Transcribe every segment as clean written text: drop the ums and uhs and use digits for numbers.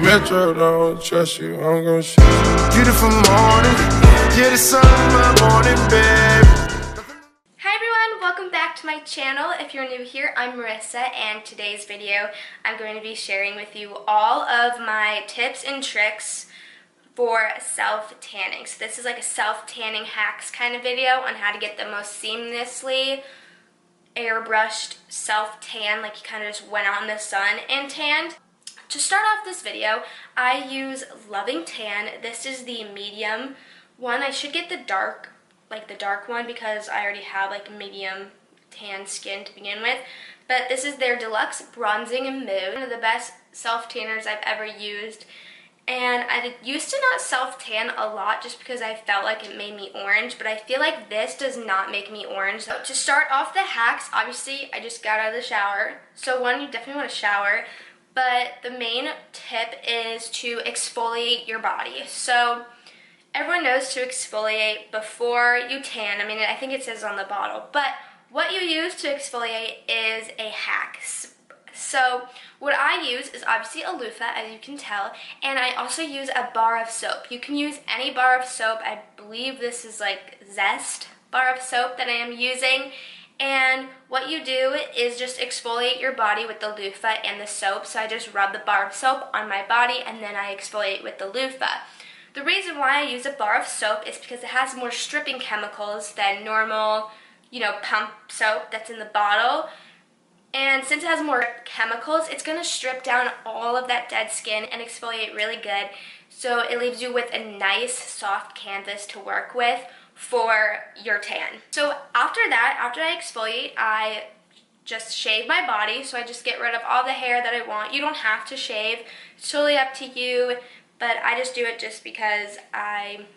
Metro don't trust you, I'm gon' shoot you. Beautiful morning, yeah, the sun in my morning, babe. Hi everyone, welcome back to my channel. If you're new here, I'm Marissa, and today's video I'm going to be sharing with you all of my tips and tricks for self-tanning. So this is like a self-tanning hacks kind of video on how to get the most seamlessly airbrushed self-tan, like you kind of just went out in the sun and tanned. To start off this video, I use Loving Tan. This is the medium one. I should get the dark one because I already have like medium tan skin to begin with. But this is their Deluxe Bronzing and Mood. One of the best self-tanners I've ever used. And I used to not self-tan a lot just because I felt like it made me orange, but I feel like this does not make me orange. So to start off the hacks, obviously I just got out of the shower. So one, you definitely want to shower. But the main tip is to exfoliate your body. So everyone knows to exfoliate before you tan. I mean, I think it says on the bottle. But what you use to exfoliate is a hack. So what I use is obviously a loofah, as you can tell, and I also use a bar of soap. You can use any bar of soap. I believe this is like Zest bar of soap that I am using. And what you do is just exfoliate your body with the loofah and the soap. So I just rub the bar of soap on my body and then I exfoliate with the loofah. The reason why I use a bar of soap is because it has more stripping chemicals than normal, pump soap that's in the bottle. And since it has more chemicals, it's going to strip down all of that dead skin and exfoliate really good. So it leaves you with a nice soft canvas to work with for your tan. So after that, after I exfoliate, I just shave my body. So I just get rid of all the hair that I want. You don't have to shave. It's totally up to you. But I just do it just because I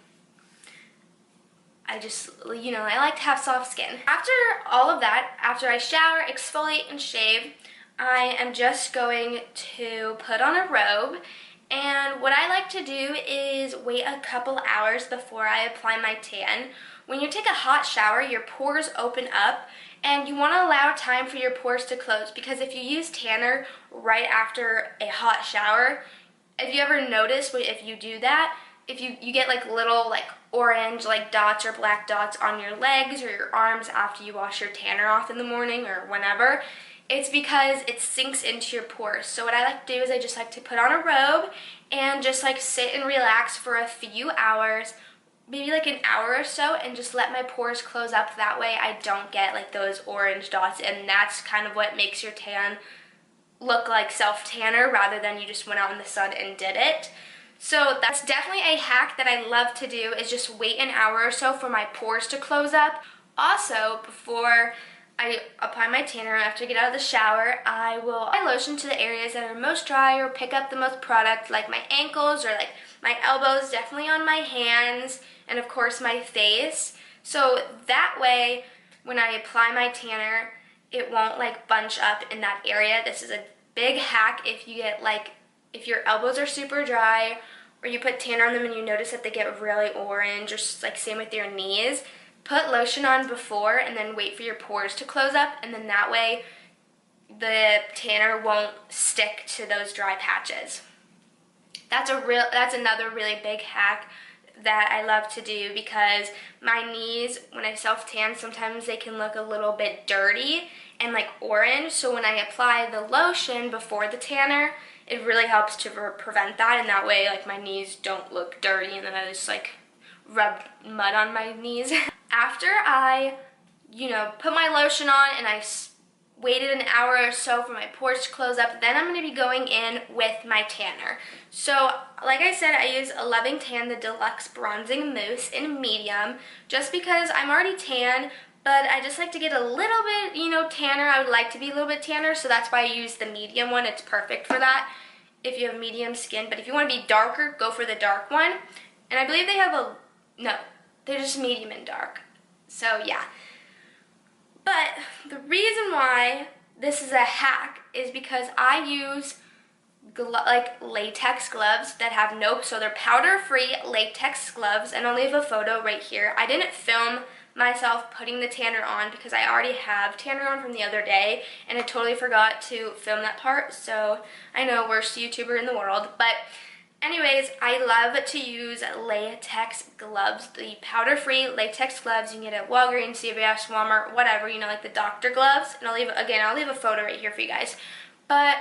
like to have soft skin. After all of that, after I shower, exfoliate, and shave, I am just going to put on a robe. And what I like to do is wait a couple hours before I apply my tan. When you take a hot shower, your pores open up, and you want to allow time for your pores to close, because if you use tanner right after a hot shower, if you ever notice, if you do that, if you get like little orange dots or black dots on your legs or your arms after you wash your tanner off in the morning or whenever, it's because it sinks into your pores. So what I like to do is I just like to put on a robe and just sit and relax for a few hours, maybe an hour or so, and just let my pores close up. That way I don't get those orange dots, and that's kind of what makes your tan look like self-tanner rather than you just went out in the sun and did it. So that's definitely a hack that I love to do, is just wait an hour or so for my pores to close up. Also, before I apply my tanner after I get out of the shower, I will apply lotion to the areas that are most dry or pick up the most product, like my ankles or my elbows, definitely on my hands, and of course my face. So that way, when I apply my tanner, it won't bunch up in that area. This is a big hack if you get if your elbows are super dry or you put tanner on them and you notice that they get really orange, or same with your knees. Put lotion on before and then wait for your pores to close up, and then that way the tanner won't stick to those dry patches. That's another really big hack that I love to do, because my knees, when I self-tan, sometimes they can look a little bit dirty and orange. So when I apply the lotion before the tanner, it really helps to prevent that, and that way my knees don't look dirty and then I just rub mud on my knees. After I, put my lotion on and I waited an hour or so for my pores to close up, then I'm going to be going in with my tanner. So, like I said, I use a Loving Tan, the Deluxe Bronzing Mousse in medium, just because I'm already tan, but I just like to get a little bit, tanner. I would like to be a little bit tanner, so that's why I use the medium one. It's perfect for that if you have medium skin. But if you want to be darker, go for the dark one. And I believe they have they're just medium and dark. So yeah. But the reason why this is a hack is because I use latex gloves that have so they're powder-free latex gloves, and I'll leave a photo right here. I didn't film myself putting the tanner on because I already have tanner on from the other day, and I totally forgot to film that part, so I know, worst YouTuber in the world. But anyways, I love to use latex gloves, the powder-free latex gloves you can get at Walgreens, CVS, Walmart, whatever, you know, like the doctor gloves. And I'll leave a photo right here for you guys. But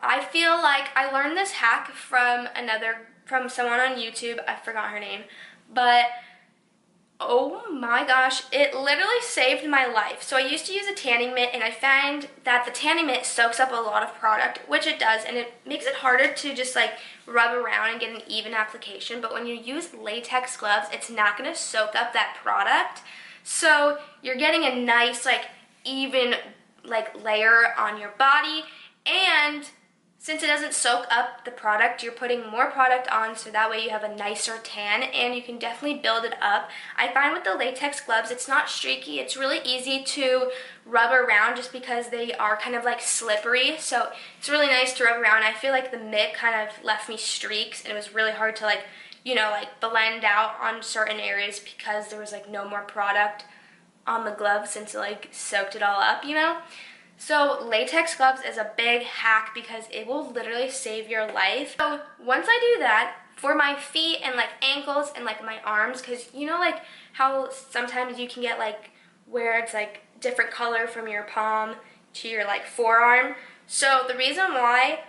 I feel like I learned this hack from someone on YouTube. I forgot her name, but oh my gosh, it literally saved my life. So I used to use a tanning mitt, and I find that the tanning mitt soaks up a lot of product, which it does, and it makes it harder to just like rub around and get an even application. But when you use latex gloves, it's not going to soak up that product. So you're getting a nice like even like layer on your body, and since it doesn't soak up the product, you're putting more product on, so that way you have a nicer tan, and you can definitely build it up. I find with the latex gloves, it's not streaky. It's really easy to rub around just because they are kind of like slippery, so it's really nice to rub around. I feel like the mitt kind of left me streaks, and it was really hard to like, you know, like blend out on certain areas because there was like no more product on the glove since it like soaked it all up, you know? So latex gloves is a big hack because it will literally save your life. So once I do that, for my feet and like ankles and like my arms, because you know like how sometimes you can get like where it's like different color from your palm to your like forearm. So the reason why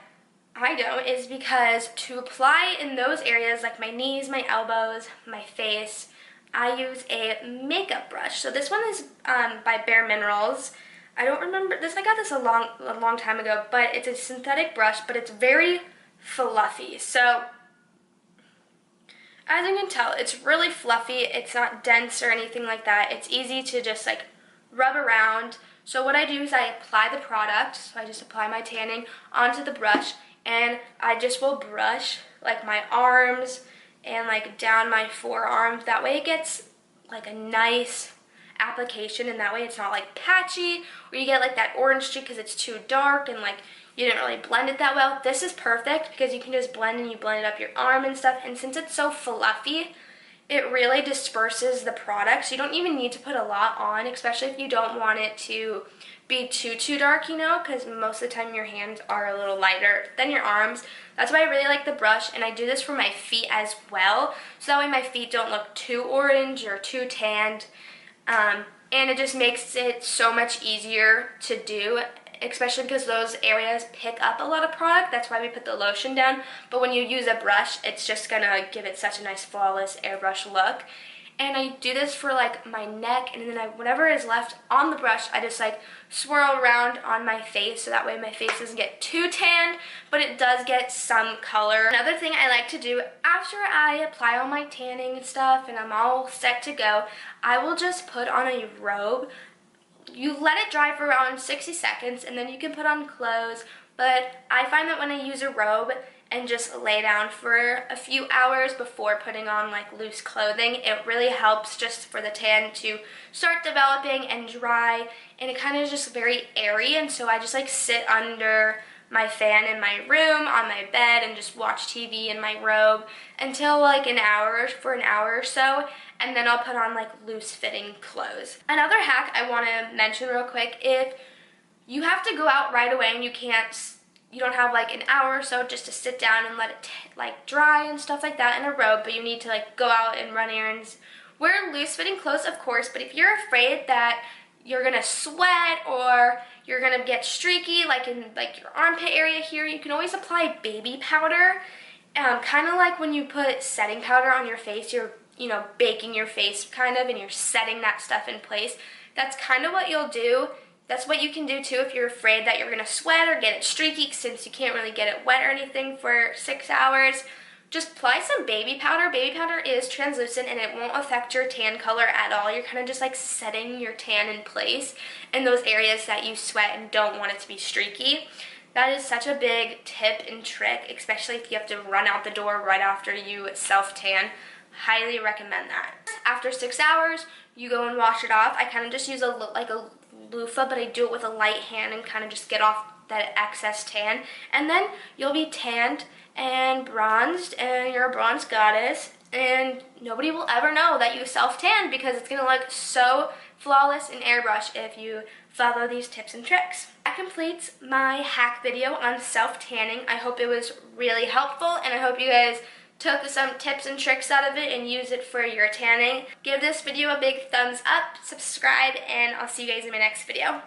I don't is because to apply in those areas like my knees, my elbows, my face, I use a makeup brush. So this one is by Bare Minerals. I don't remember this. I got this a long time ago, but it's a synthetic brush, but it's very fluffy. So as you can tell, it's really fluffy. It's not dense or anything like that. It's easy to just like rub around. So what I do is I apply the product. So I just apply my tanning onto the brush, and I just will brush like my arms and like down my forearms. That way it gets like a nice application, and that way it's not like patchy or you get like that orange streak because it's too dark and like you didn't really blend it that well. This is perfect because you can just blend and you blend it up your arm and stuff, and since it's so fluffy, it really disperses the product, so you don't even need to put a lot on, especially if you don't want it to be too dark, you know, because most of the time your hands are a little lighter than your arms. That's why I really like the brush, and I do this for my feet as well, so that way my feet don't look too orange or too tanned. And it just makes it so much easier to do, especially because those areas pick up a lot of product. That's why we put the lotion down. But when you use a brush, it's just gonna give it such a nice flawless airbrush look. And I do this for like my neck, and then whatever is left on the brush, I just like swirl around on my face, so that way my face doesn't get too tanned, but it does get some color. Another thing I like to do after I apply all my tanning and stuff and I'm all set to go, I will just put on a robe. You let it dry for around 60 seconds, and then you can put on clothes, but I find that when I use a robe and just lay down for a few hours before putting on like loose clothing, it really helps just for the tan to start developing and dry, and it kind of is just very airy. And so I just like sit under my fan in my room on my bed and just watch TV in my robe until like an hour or so, and then I'll put on like loose fitting clothes. Another hack I want to mention real quick, if you have to go out right away and you don't have like an hour or so just to sit down and let it like dry and stuff like that in a robe, but you need to like go out and run errands, wear loose fitting clothes of course. But if you're afraid that you're gonna sweat or you're gonna get streaky like in like your armpit area here, you can always apply baby powder. Kind of like when you put setting powder on your face, you're baking your face kind of, and you're setting that stuff in place. That's kind of what you'll do. That's what you can do too if you're afraid that you're going to sweat or get it streaky, since you can't really get it wet or anything for 6 hours. Just apply some baby powder. Baby powder is translucent and it won't affect your tan color at all. You're kind of just like setting your tan in place in those areas that you sweat and don't want it to be streaky. That is such a big tip and trick, especially if you have to run out the door right after you self-tan. Highly recommend that. After 6 hours, you go and wash it off. I kind of just use a loofah, but I do it with a light hand and kind of just get off that excess tan. And then you'll be tanned and bronzed, and you're a bronze goddess. and nobody will ever know that you self-tan because it's going to look so flawless in airbrush if you follow these tips and tricks. That completes my hack video on self-tanning. I hope it was really helpful, and I hope you guys took some tips and tricks out of it and use it for your tanning. Give this video a big thumbs up, subscribe, and I'll see you guys in my next video.